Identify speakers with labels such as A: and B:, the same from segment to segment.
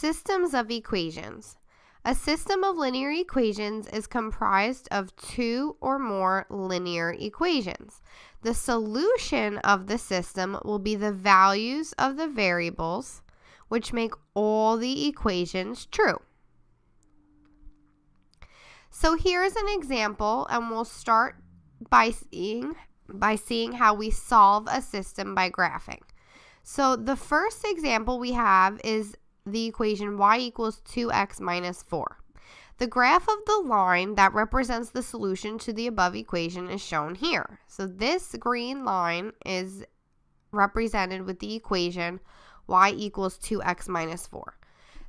A: Systems of equations. A system of linear equations is comprised of two or more linear equations. The solution of the system will be the values of the variables, which make all the equations true. So here's an example, and we'll start by seeing how we solve a system by graphing. So the first example we have is the equation y equals 2x minus 4. The graph of the line that represents the solution to the above equation is shown here. So this green line is represented with the equation y equals 2x minus 4.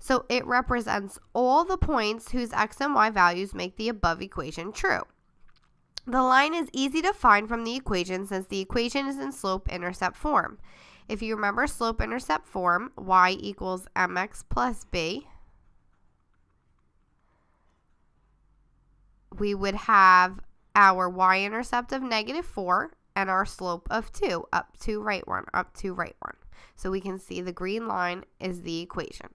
A: So it represents all the points whose x and y values make the above equation true. The line is easy to find from the equation since the equation is in slope-intercept form. If you remember slope-intercept form, y equals mx plus b, we would have our y-intercept of -4 and our slope of 2, up to right 1, up to right 1. So we can see the green line is the equation.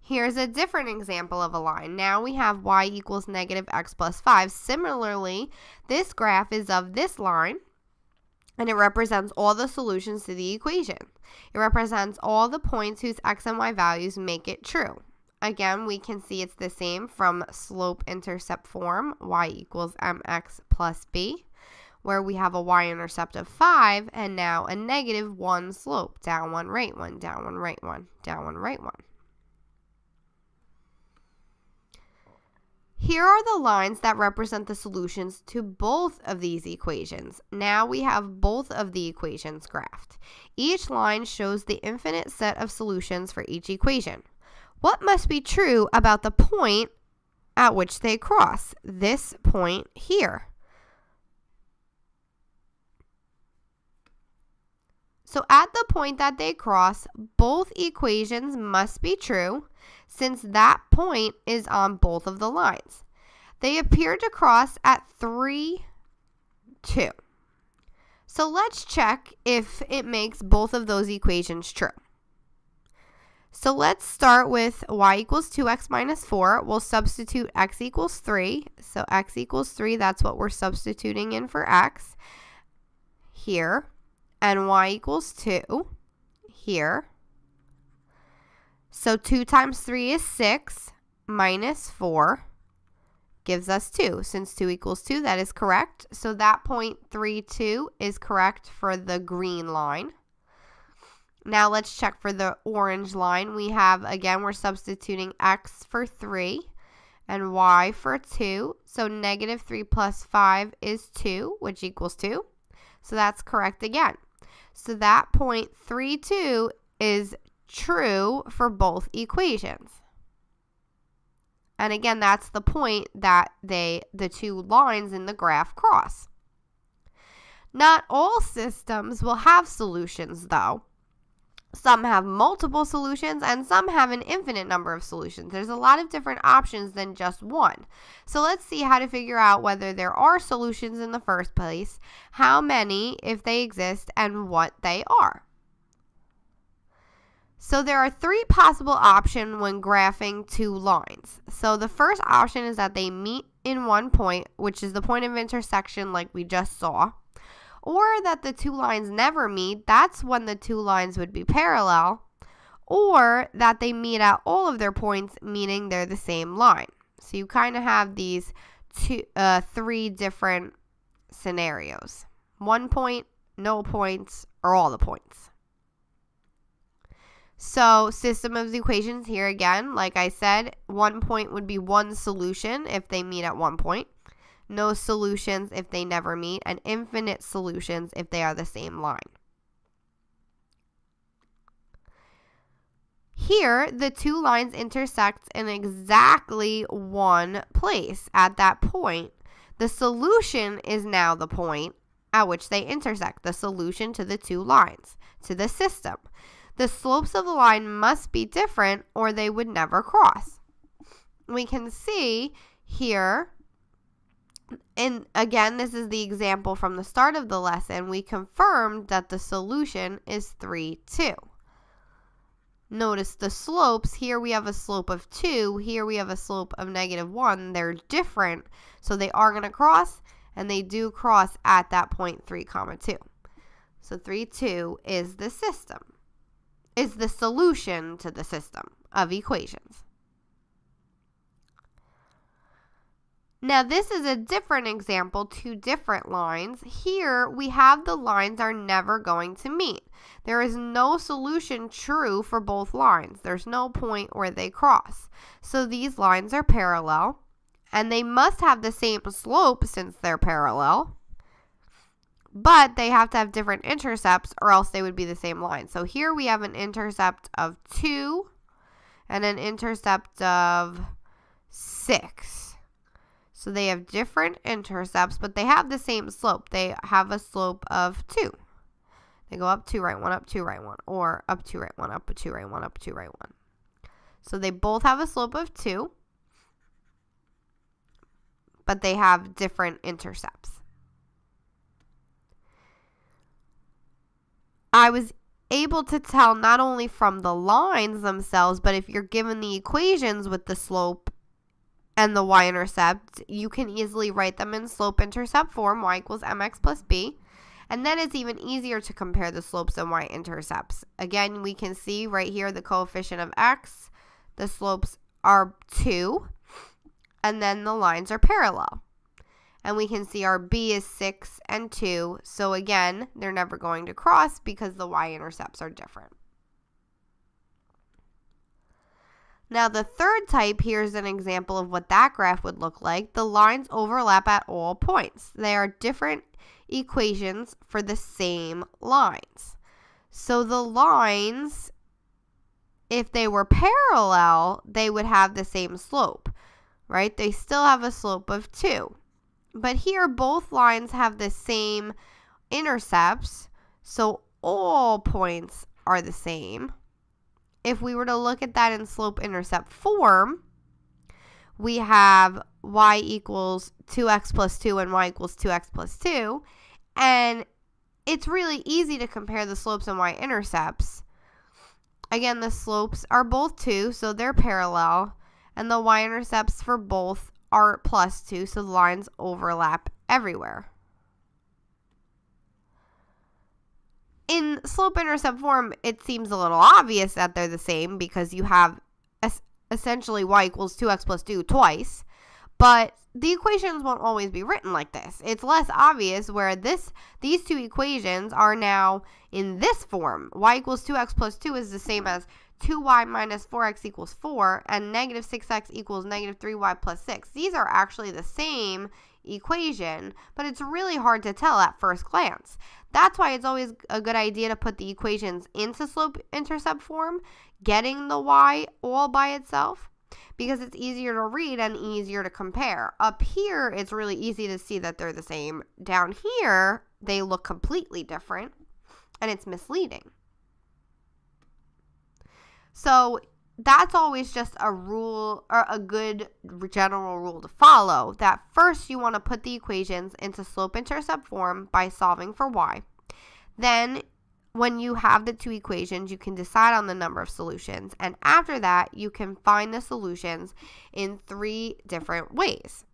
A: Here's a different example of a line. Now we have y equals -x plus 5. Similarly, this graph is of this line, and it represents all the solutions to the equation. It represents all the points whose x and y values make it true. Again, we can see it's the same from slope-intercept form, y equals mx plus b, where we have a y-intercept of 5, and now a -1 slope, down 1, right 1, down 1, right 1, down 1, right 1. Here are the lines that represent the solutions to both of these equations. Now we have both of the equations graphed. Each line shows the infinite set of solutions for each equation. What must be true about the point at which they cross? This point here. So at the point that they cross, both equations must be true since that point is on both of the lines. They appear to cross at 3, 2. So let's check if it makes both of those equations true. So let's start with y equals 2x minus 4. We'll substitute x equals 3. So x equals 3, that's what we're substituting in for x here. And y equals 2 here. So 2 times 3 is 6, minus 4 gives us 2. Since 2 equals 2, that is correct. So that point 3, 2 is correct for the green line. Now let's check for the orange line. We have, again, we're substituting x for 3 and y for 2. So -3 plus 5 is 2, which equals 2. So that's correct again. So that point 3, 2 is true for both equations. And again, that's the point that the two lines in the graph cross. Not all systems will have solutions, though. Some have multiple solutions and some have an infinite number of solutions. There's a lot of different options than just one. So let's see how to figure out whether there are solutions in the first place, how many, if they exist, and what they are. So there are 3 possible options when graphing two lines. So the first option is that they meet in one point, which is the point of intersection like we just saw. Or that the two lines never meet, that's when the two lines would be parallel, or that they meet at all of their points, meaning they're the same line. So you kind of have these 3 different scenarios. 1 point, no points, or all the points. So system of equations here again, like I said, 1 point would be one solution if they meet at 1 point. No solutions if they never meet, and infinite solutions if they are the same line. Here, the two lines intersect in exactly one place. At that point, the solution is now the point at which they intersect, the solution to the two lines, to the system. The slopes of the line must be different or they would never cross. We can see here, and again, this is the example from the start of the lesson, we confirmed that the solution is 3, 2. Notice the slopes. Here we have a slope of 2. Here we have a slope of -1. They're different, so they are going to cross, and they do cross at that point 3, 2. So 3, 2 is the system, is the solution to the system of equations. Now this is a different example, 2 different lines. Here we have the lines are never going to meet. There is no solution true for both lines. There's no point where they cross. So these lines are parallel, and they must have the same slope since they're parallel, but they have to have different intercepts or else they would be the same line. So here we have an intercept of 2 and an intercept of 6. So they have different intercepts, but they have the same slope. They have a slope of 2. They go up 2, right 1, up 2, right 1, or up 2, right 1, up 2, right 1, up 2, right 1. So they both have a slope of 2, but they have different intercepts. I was able to tell not only from the lines themselves, but if you're given the equations with the slope and the y-intercept, you can easily write them in slope-intercept form, y equals mx plus b. And then it's even easier to compare the slopes and y-intercepts. Again, we can see right here the coefficient of x, the slopes are 2, and then the lines are parallel. And we can see our b is 6 and 2. So again, they're never going to cross because the y-intercepts are different. Now the third type, here's an example of what that graph would look like. The lines overlap at all points. They are different equations for the same lines. So the lines, if they were parallel, they would have the same slope, right? They still have a slope of 2. But here both lines have the same intercepts, so all points are the same. If we were to look at that in slope-intercept form, we have y equals 2x plus 2 and y equals 2x plus 2. And it's really easy to compare the slopes and y-intercepts. Again, the slopes are both 2, so they're parallel. And the y-intercepts for both are plus 2, so the lines overlap everywhere. In slope-intercept form, it seems a little obvious that they're the same because you have essentially y equals 2x plus 2 twice, but the equations won't always be written like this. It's less obvious where these two equations are now in this form. Y equals 2x plus 2 is the same as 2y minus 4x equals 4, and negative 6x equals negative 3y plus 6. These are actually the same equation, but it's really hard to tell at first glance. That's why it's always a good idea to put the equations into slope-intercept form, getting the y all by itself, because it's easier to read and easier to compare. Up here, it's really easy to see that they're the same. Down here, they look completely different, and it's misleading. So that's always just a rule, or a good general rule to follow, that first you want to put the equations into slope-intercept form by solving for y. Then when you have the two equations, you can decide on the number of solutions, and after that you can find the solutions in 3 different ways.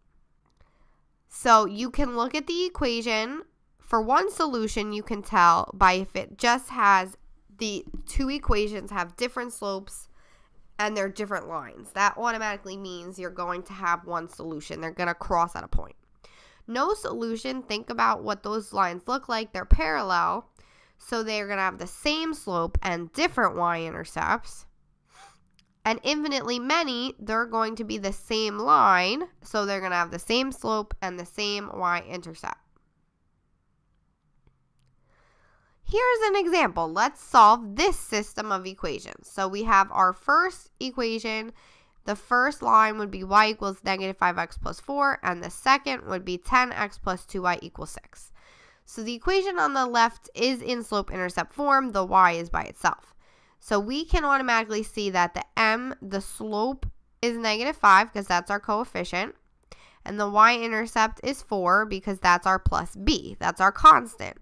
A: So you can look at the equation. For one solution, you can tell by if it just has the two equations have different slopes and they're different lines. That automatically means you're going to have one solution. They're going to cross at a point. No solution, think about what those lines look like. They're parallel, so they're going to have the same slope and different y-intercepts. And infinitely many, they're going to be the same line, so they're going to have the same slope and the same y-intercept. Here's an example. Let's solve this system of equations. So we have our first equation. The first line would be y equals negative 5x plus 4, and the second would be 10x plus 2y equals 6. So the equation on the left is in slope-intercept form. The y is by itself. So we can automatically see that the slope is negative 5 because that's our coefficient, and the y-intercept is 4 because that's our plus b. That's our constant.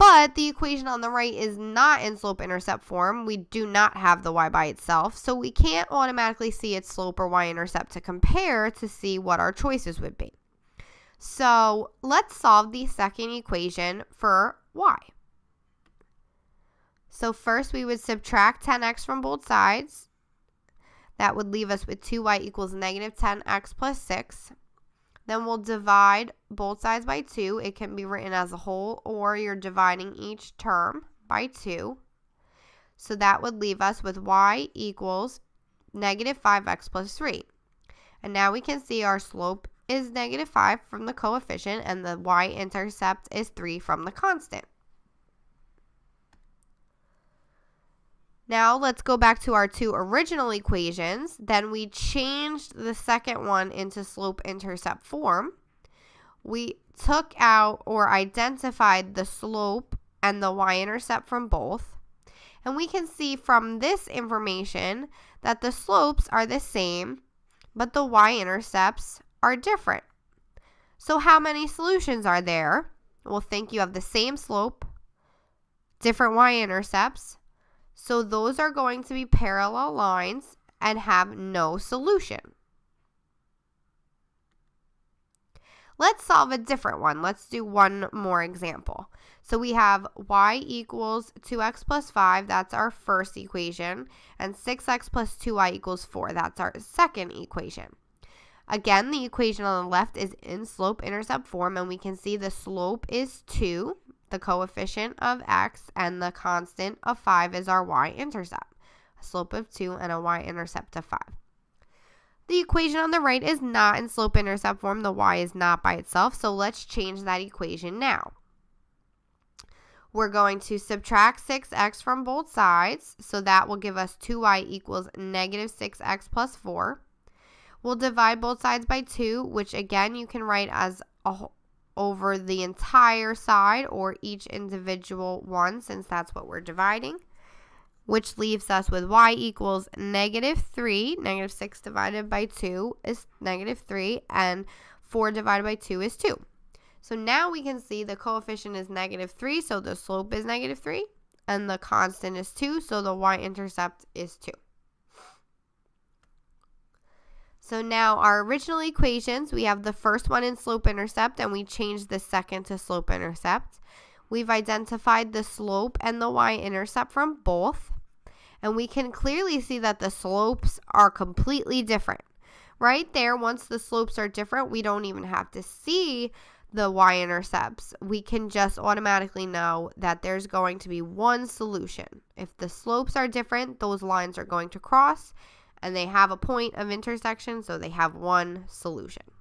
A: But the equation on the right is not in slope-intercept form. We do not have the y by itself, so we can't automatically see its slope or y-intercept to compare to see what our choices would be. So let's solve the second equation for y. So first we would subtract 10x from both sides. That would leave us with 2y equals negative 10x plus 6. Then we'll divide both sides by 2. It can be written as a whole, or you're dividing each term by 2. So that would leave us with y equals negative 5x plus 3. And now we can see our slope is negative 5 from the coefficient, and the y-intercept is 3 from the constant. Now let's go back to our two original equations. Then we changed the second one into slope-intercept form. We took out or identified the slope and the y-intercept from both. And we can see from this information that the slopes are the same, but the y-intercepts are different. So how many solutions are there? Well, think you have the same slope, different y-intercepts. So those are going to be parallel lines and have no solution. Let's solve a different one. Let's do one more example. So we have y equals 2x plus 5. That's our first equation. And 6x plus 2y equals 4. That's our second equation. Again, the equation on the left is in slope-intercept form, and we can see the slope is 2. The coefficient of x, and the constant of 5 is our y-intercept. A slope of 2 and a y-intercept of 5. The equation on the right is not in slope-intercept form. The y is not by itself, so let's change that equation now. We're going to subtract 6x from both sides, so that will give us 2y equals negative 6x plus 4. We'll divide both sides by 2, which again you can write as over the entire side or each individual one, since that's what we're dividing, which leaves us with y equals negative 3. Negative 6 divided by 2 is negative 3, and 4 divided by 2 is 2. So now we can see the coefficient is negative 3, so the slope is negative 3, and the constant is 2, so the y-intercept is 2. So now our original equations, we have the first one in slope-intercept, and we changed the second to slope-intercept. We've identified the slope and the y-intercept from both, and we can clearly see that the slopes are completely different. Right there, once the slopes are different, we don't even have to see the y-intercepts. We can just automatically know that there's going to be one solution. If the slopes are different, those lines are going to cross, and they have a point of intersection, so they have one solution.